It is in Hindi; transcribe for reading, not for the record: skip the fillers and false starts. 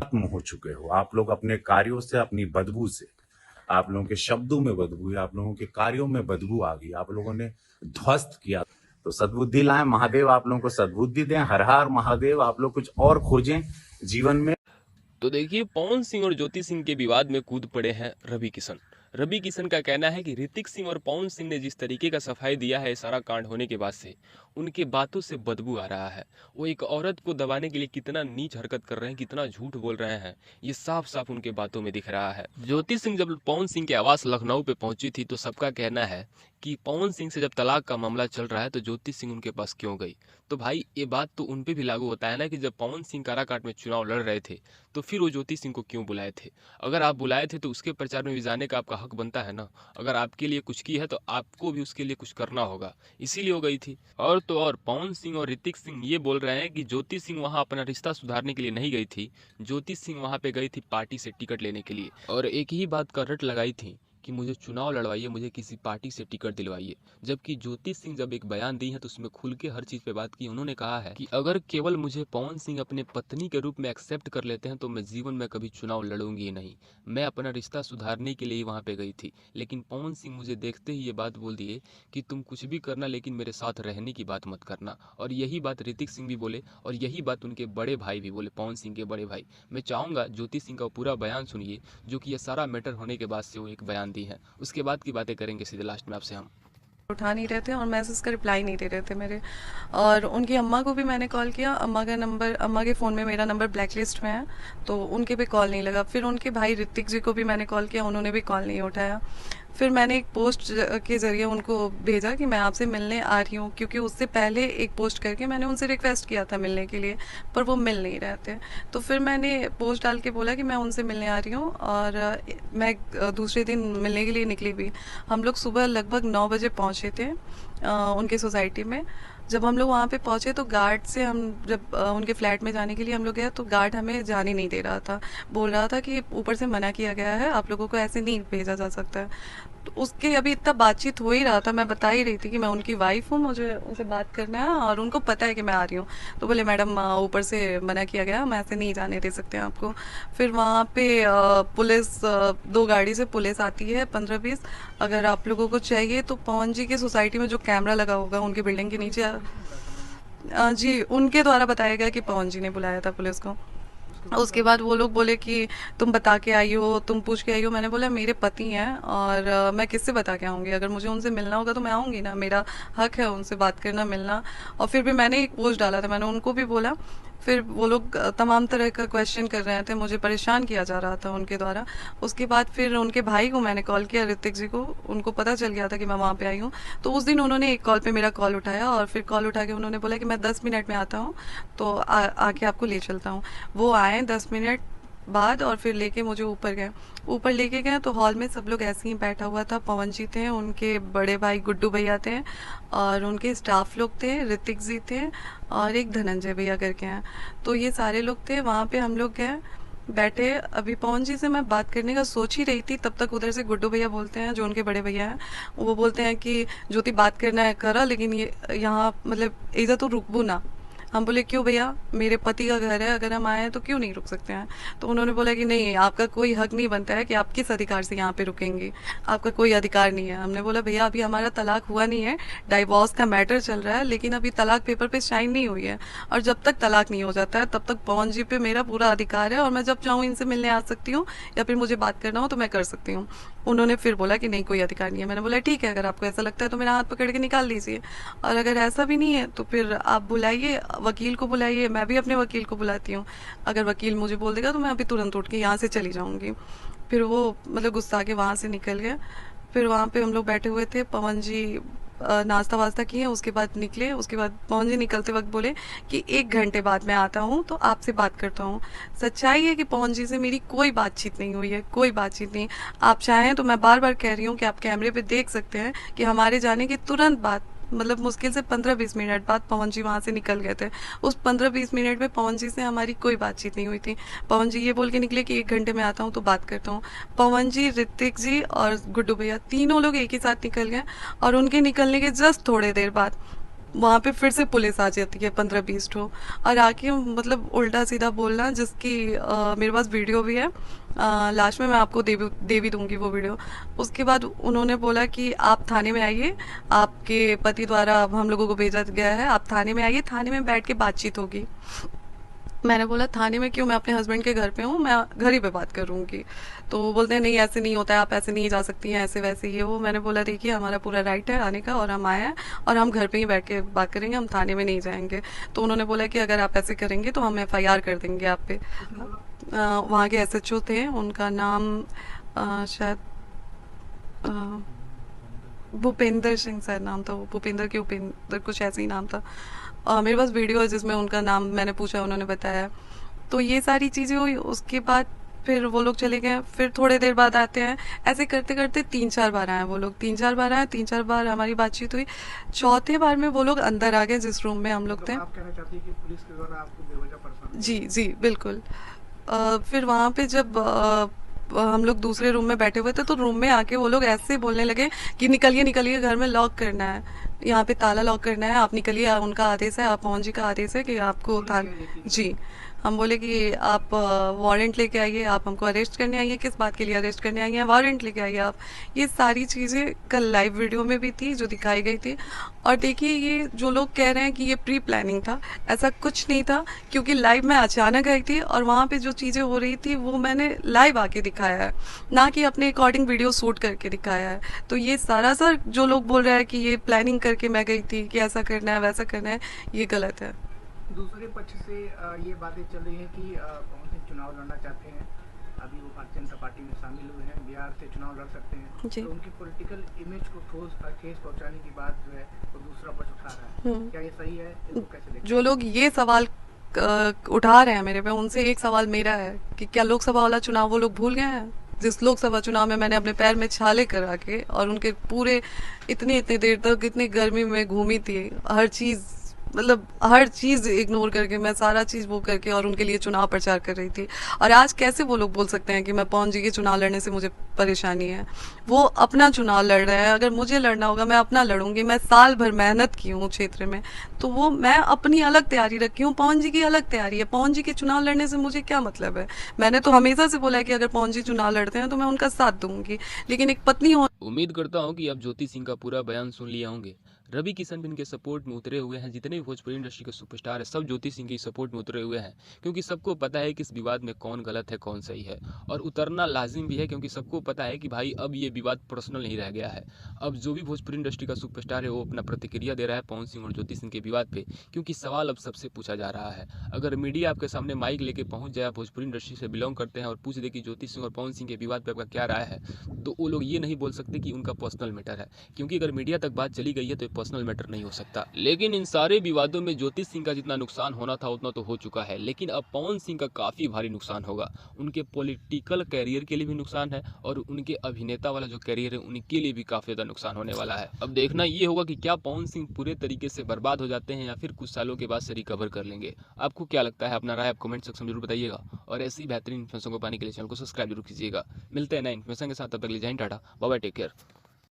खत्म हो चुके हो। आप लोग अपने कार्यों से, अपनी बदबू से, आप लोगों के शब्दों में बदबू है, आप लोगों के कार्यों में बदबू आ गई, आप लोगों ने ध्वस्त किया। तो सद्बुद्धि लाएं, महादेव आप लोगों को सद्बुद्धि दें। हर हर महादेव। आप लोग कुछ और खोजें जीवन में। तो देखिए, पवन सिंह और ज्योति सिंह के विवाद में कूद पड़े हैं रवि किशन। रवि किशन का कहना है कि ऋतिक सिंह और पवन सिंह ने जिस तरीके का सफाई दिया है सारा कांड होने के बाद से, उनके बातों से बदबू आ रहा है। वो एक औरत को दबाने के लिए कितना नीच हरकत कर रहे हैं, कितना झूठ बोल रहे हैं, ये साफ साफ उनके बातों में दिख रहा है। ज्योति सिंह जब पवन सिंह के आवास लखनऊ पे पहुंची थी तो सबका कहना है कि पवन सिंह से जब तलाक का मामला चल रहा है तो ज्योति सिंह उनके पास क्यों गई। तो भाई ये बात तो उन पे भी लागू होता है ना कि जब पवन सिंह काराकाट में चुनाव लड़ रहे थे तो फिर वो ज्योति सिंह को क्यों बुलाए थे। अगर आप बुलाए थे तो उसके प्रचार में भी जाने का आपका हक बनता है ना। अगर आपके लिए कुछ की है तो आपको भी उसके लिए कुछ करना होगा, इसीलिए हो गई थी। और तो और पवन सिंह और ऋतिक सिंह ये बोल रहे हैं कि ज्योति सिंह वहां अपना रिश्ता सुधारने के लिए नहीं गई थी, ज्योति सिंह वहां पे गई थी पार्टी से टिकट लेने के लिए, और एक ही बात का रट लगाई थी कि मुझे चुनाव लड़वाइए, मुझे किसी पार्टी से टिकट दिलवाइए। जबकि ज्योति सिंह जब एक बयान दी है तो उसमें खुल के हर चीज पे बात की। उन्होंने कहा है कि अगर केवल मुझे पवन सिंह अपने पत्नी के रूप में एक्सेप्ट कर लेते हैं तो मैं जीवन में कभी चुनाव लड़ूंगी ही नहीं। मैं अपना रिश्ता सुधारने के लिए ही वहां पे गई थी। लेकिन पवन सिंह मुझे देखते ही ये बात बोल दिए कि तुम कुछ भी करना लेकिन मेरे साथ रहने की बात मत करना। और यही बात ऋतिक सिंह भी बोले और यही बात उनके बड़े भाई भी बोले, पवन सिंह के बड़े भाई। मैं चाहूंगा ज्योति सिंह का पूरा बयान सुनिए, जो कि ये सारा मैटर होने के बाद से वो एक बयान दी है। उसके बाद की बातें करेंगे सीधे लास्ट में आपसे हम। उठा नहीं रहे थे और मैसेज का रिप्लाई नहीं दे रहे थे मेरे। और उनकी अम्मा को भी मैंने कॉल किया, अम्मा का नंबर, अम्मा के फ़ोन में मेरा नंबर ब्लैक लिस्ट में है, तो उनके भी कॉल नहीं लगा। फिर उनके भाई ऋतिक जी को भी मैंने कॉल किया, उन्होंने भी कॉल नहीं उठाया। फिर मैंने एक पोस्ट के ज़रिए उनको भेजा कि मैं आपसे मिलने आ रही हूँ, क्योंकि उससे पहले एक पोस्ट करके मैंने उनसे रिक्वेस्ट किया था मिलने के लिए, पर वो मिल नहीं रहे थे। तो फिर मैंने पोस्ट डाल के बोला कि मैं उनसे मिलने आ रही हूँ, और मैं दूसरे दिन मिलने के लिए निकली भी। हम लोग सुबह लगभग 9 बजे पहुँचे थे उनके सोसाइटी में। जब हम लोग वहाँ पे पहुँचे तो गार्ड से हम जब उनके फ्लैट में जाने के लिए हम लोग गए तो गार्ड हमें जाने नहीं दे रहा था, बोल रहा था कि ऊपर से मना किया गया है, आप लोगों को ऐसे नहीं भेजा जा सकता है। तो उसके अभी इतना बातचीत हो ही रहा था, मैं बता ही रही थी कि मैं उनकी वाइफ हूँ, मुझे उनसे बात करना है और उनको पता है कि मैं आ रही हूँ। तो बोले मैडम ऊपर से मना किया गया, हम ऐसे नहीं जाने दे सकते हैं आपको। फिर वहाँ पे पुलिस, 2 गाड़ी से पुलिस आती है 15-20। अगर आप लोगों को चाहिए तो पवन जी की सोसाइटी में जो कैमरा लगा होगा उनकी बिल्डिंग के नीचे, जी उनके द्वारा बताया गया कि पवन जी ने बुलाया था पुलिस को। उसके बाद वो लोग बोले कि तुम बता के आई हो, तुम पूछ के आई हो। मैंने बोला मेरे पति हैं और मैं किससे बता के आऊँगी, अगर मुझे उनसे मिलना होगा तो मैं आऊँगी ना, मेरा हक है उनसे बात करना, मिलना। और फिर भी मैंने एक पोस्ट डाला था, मैंने उनको भी बोला। फिर वो लोग तमाम तरह का क्वेश्चन कर रहे थे, मुझे परेशान किया जा रहा था उनके द्वारा। उसके बाद फिर उनके भाई को मैंने कॉल किया, ऋतिक जी को, उनको पता चल गया था कि मैं वहाँ पे आई हूँ। तो उस दिन उन्होंने एक कॉल पे मेरा कॉल उठाया और फिर कॉल उठा के उन्होंने बोला कि मैं 10 मिनट में आता हूँ, तो आके आपको ले चलता हूँ। वो आए 10 मिनट बाद और फिर लेके मुझे ऊपर गए। ऊपर लेके गए तो हॉल में सब लोग ऐसे ही बैठा हुआ था। पवन जी थे, उनके बड़े भाई गुड्डू भैया थे और उनके स्टाफ लोग थे, ऋतिक जी थे और एक धनंजय भैया करके हैं। तो ये सारे लोग थे, वहाँ पे हम लोग गए बैठे। अभी पवन जी से मैं बात करने का सोच ही रही थी, तब तक उधर से गुड्डू भैया बोलते हैं, जो उनके बड़े भैया हैं, वो बोलते हैं कि ज्योति बात करना है करा, लेकिन ये यहाँ मतलब इधर तो रुकबू ना। हम बोले क्यों भैया, मेरे पति का घर है, अगर हम आए हैं तो क्यों नहीं रुक सकते हैं। तो उन्होंने बोला कि नहीं, आपका कोई हक नहीं बनता है कि आप किस अधिकार से यहाँ पे रुकेंगे, आपका कोई अधिकार नहीं है। हमने बोला भैया अभी हमारा तलाक हुआ नहीं है, डाइवोर्स का मैटर चल रहा है, लेकिन अभी तलाक पेपर पे साइन नहीं हुई है, और जब तक तलाक नहीं हो जाता है तब तक पवन जी पे मेरा पूरा अधिकार है और मैं जब चाहूँ इनसे मिलने आ सकती हूँ या फिर मुझे बात करना हो तो मैं कर सकती हूँ। उन्होंने फिर बोला कि नहीं कोई अधिकार नहीं है। मैंने बोला ठीक है, अगर आपको ऐसा लगता है तो मेरा हाथ पकड़ के निकाल लीजिए, और अगर ऐसा भी नहीं है तो फिर आप बुलाइए, वकील को बुलाइए, मैं भी अपने वकील को बुलाती हूँ। अगर वकील मुझे बोल देगा तो मैं अभी तुरंत उठ के यहाँ से चली जाऊँगी। फिर वो मतलब गुस्सा के वहाँ से निकल गए। फिर वहाँ पे हम लोग बैठे हुए थे, पवन जी नाश्ता वास्ता किए, उसके बाद निकले। उसके बाद पवन जी निकलते वक्त बोले कि 1 घंटे बाद मैं आता हूँ तो आपसे बात करता हूँ। सच्चाई है कि पवन जी से मेरी कोई बातचीत नहीं हुई है, कोई बातचीत नहीं। आप चाहें तो मैं बार बार कह रही हूँ कि आप कैमरे पे देख सकते हैं कि हमारे जाने के तुरंत बाद, मतलब मुश्किल से 15-20 मिनट बाद पवन जी वहाँ से निकल गए थे। उस 15-20 मिनट में पवन जी से हमारी कोई बातचीत नहीं हुई थी। पवन जी ये बोल के निकले कि 1 घंटे में आता हूँ तो बात करता हूँ। पवन जी, ऋतिक जी और गुड्डू भैया तीनों लोग एक ही साथ निकल गए, और उनके निकलने के जस्ट थोड़े देर बाद वहाँ पे फिर से पुलिस आ जाती है 15-20 ठो, और आके मतलब उल्टा सीधा बोलना, जिसकी मेरे पास वीडियो भी है। लास्ट में मैं आपको दे भी दूंगी वो वीडियो। उसके बाद उन्होंने बोला कि आप थाने में आइए, आपके पति द्वारा हम लोगों को भेजा गया है, आप थाने में आइए, थाने में बैठ के बातचीत होगी। मैंने बोला थाने में क्यों, मैं अपने हस्बैंड के घर पे हूँ, मैं घर ही पे बात करूंगी। तो वो बोलते हैं नहीं ऐसे नहीं होता है, आप ऐसे नहीं जा सकती हैं, ऐसे वैसे ये वो। मैंने बोला देखिए हमारा पूरा राइट है आने का, और हम आए हैं और हम घर पे ही बैठ के बात करेंगे, हम थाने में नहीं जाएंगे। तो उन्होंने बोला कि अगर आप ऐसे करेंगे तो हम FIR कर देंगे आप पे। वहाँ के SHO थे, उनका नाम शायद भूपेंद्र सिंह सर नाम था, वो भूपेंद्र के उपेंद्र कुछ ऐसे ही नाम था। मेरे पास वीडियो है जिसमें उनका नाम मैंने पूछा, उन्होंने बताया। तो ये सारी चीजें हुई। उसके बाद फिर वो लोग चले गए, फिर थोड़े देर बाद आते हैं। ऐसे करते करते 3-4 बार आए वो लोग, 3-4 बार आए, 3-4 बार हमारी बातचीत हुई। चौथे बार में वो लोग अंदर आ गए जिस रूम में हम लोग थे। आप कहना चाहती हैं कि पुलिस के द्वारा आपको बेवजह परेशान? जी जी बिल्कुल। फिर वहाँ पे जब हम लोग दूसरे रूम में बैठे हुए थे, तो रूम में आके वो लोग ऐसे बोलने लगे कि निकलिए निकलिए, घर में लॉक करना है, यहाँ पे ताला लॉक करना है, आप निकलिए, उनका आदेश है, आप मोहन जी का आदेश है कि आपको जी। हम बोले कि आप वारंट लेके आइए, आप हमको अरेस्ट करने आई हैं, किस बात के लिए अरेस्ट करने आई हैं, वारंट लेके आइए आप। ये सारी चीज़ें कल लाइव वीडियो में भी थी जो दिखाई गई थी। और देखिए ये जो लोग कह रहे हैं कि ये प्री प्लानिंग था, ऐसा कुछ नहीं था, क्योंकि लाइव में अचानक आई थी और वहाँ पे जो चीज़ें हो रही थी वो मैंने लाइव आके दिखाया है, ना कि अपने अकॉर्डिंग वीडियो शूट करके दिखाया है। तो ये सारा सर जो लोग बोल रहे हैं कि ये प्लानिंग करके मैं गई थी, कि ऐसा करना है वैसा करना है, ये गलत है। दूसरे पक्ष से ये बातें चल रही हैं कि पवन सिंह चुनाव लड़ना चाहते हैं, अभी वो भारतीय जनता पार्टी में शामिल हुए हैं, बिहार से चुनाव लड़ सकते हैं। जी। तो उनकी पॉलिटिकल इमेज को ठेस पहुंचाने की बात जो है वो दूसरा पक्ष उठा रहा है, क्या ये सही है? इसको कैसे देखते हैं? जो लोग ये सवाल उठा रहे हैं मेरे पे, उनसे एक सवाल मेरा है कि क्या लोकसभा वाला चुनाव वो लोग भूल गए हैं? जिस लोकसभा चुनाव में मैंने अपने पैर में छाले करा के और उनके पूरे इतनी देर तक इतनी गर्मी में घूमी थी, हर चीज मतलब हर चीज इग्नोर करके, मैं सारा चीज वो करके और उनके लिए चुनाव प्रचार कर रही थी। और आज कैसे वो लोग बोल सकते हैं कि मैं पवन जी के चुनाव लड़ने से मुझे परेशानी है? वो अपना चुनाव लड़ रहे हैं, अगर मुझे लड़ना होगा मैं अपना लड़ूंगी। मैं साल भर मेहनत की हूँ क्षेत्र में, तो वो मैं अपनी अलग तैयारी रखी हूँ, पवन जी की अलग तैयारी है। पवन जी के चुनाव लड़ने से मुझे क्या मतलब है? मैंने तो हमेशा से बोला है कि अगर पवन जी चुनाव लड़ते हैं तो मैं उनका साथ दूंगी, लेकिन एक पत्नी हो। उम्मीद करता हूं कि आप ज्योति सिंह का पूरा बयान सुन लिए होंगे। रवि किशन भी इनके सपोर्ट में उतरे हुए हैं। जितने भी भोजपुरी इंडस्ट्री के सुपरस्टार है सब ज्योति सिंह के सपोर्ट में उतरे हुए हैं, क्योंकि सबको पता है कि इस विवाद में कौन गलत है कौन सही है, और उतरना लाजिम भी है, क्योंकि सबको पता है कि भाई अब ये विवाद पर्सनल नहीं रह गया है। अब जो भी भोजपुरी इंडस्ट्री का सुपरस्टार है वो अपना प्रतिक्रिया दे रहा है पवन सिंह और ज्योति सिंह के विवाद पे, क्योंकि सवाल अब सबसे पूछा जा रहा है। अगर मीडिया आपके सामने माइक लेके पहुंच जाए, भोजपुरी इंडस्ट्री से बिलोंग करते हैं और पूछ दे कि ज्योति सिंह और पवन सिंह के विवाद पे आपका क्या राय है, तो वो लोग ये नहीं बोल सकते कि उनका पर्सनल मैटर है, क्योंकि अगर मीडिया तक बात चली गई है तो ये पर्सनल मैटर नहीं हो सकता। लेकिन इन सारे विवादों में ज्योति सिंह का जितना नुकसान होना था उतना तो हो चुका है, लेकिन अब पवन सिंह का काफी भारी नुकसान होगा। उनके पॉलिटिकल कैरियर के लिए भी नुकसान है और उनके अभिनेता वाला जो कैरियर है उनके लिए भी काफी ज्यादा नुकसान होने वाला है। अब देखना ये होगा कि क्या पवन सिंह पूरे तरीके से बर्बाद हो जाते हैं या फिर कुछ सालों के बाद से रिकवर कर लेंगे। आपको क्या लगता है? अपना राय आप कमेंट सेक्शन में जरूर बताइएगा, और ऐसी बेहतरीन इन्फॉर्मेशन को पाने के लिए चैनल को सब्सक्राइब जरूर कीजिएगा। मिलते हैं नए इन्फॉर्मेशन के साथ, तब तक के लिए जय हिंद, tata, bye bye, take care.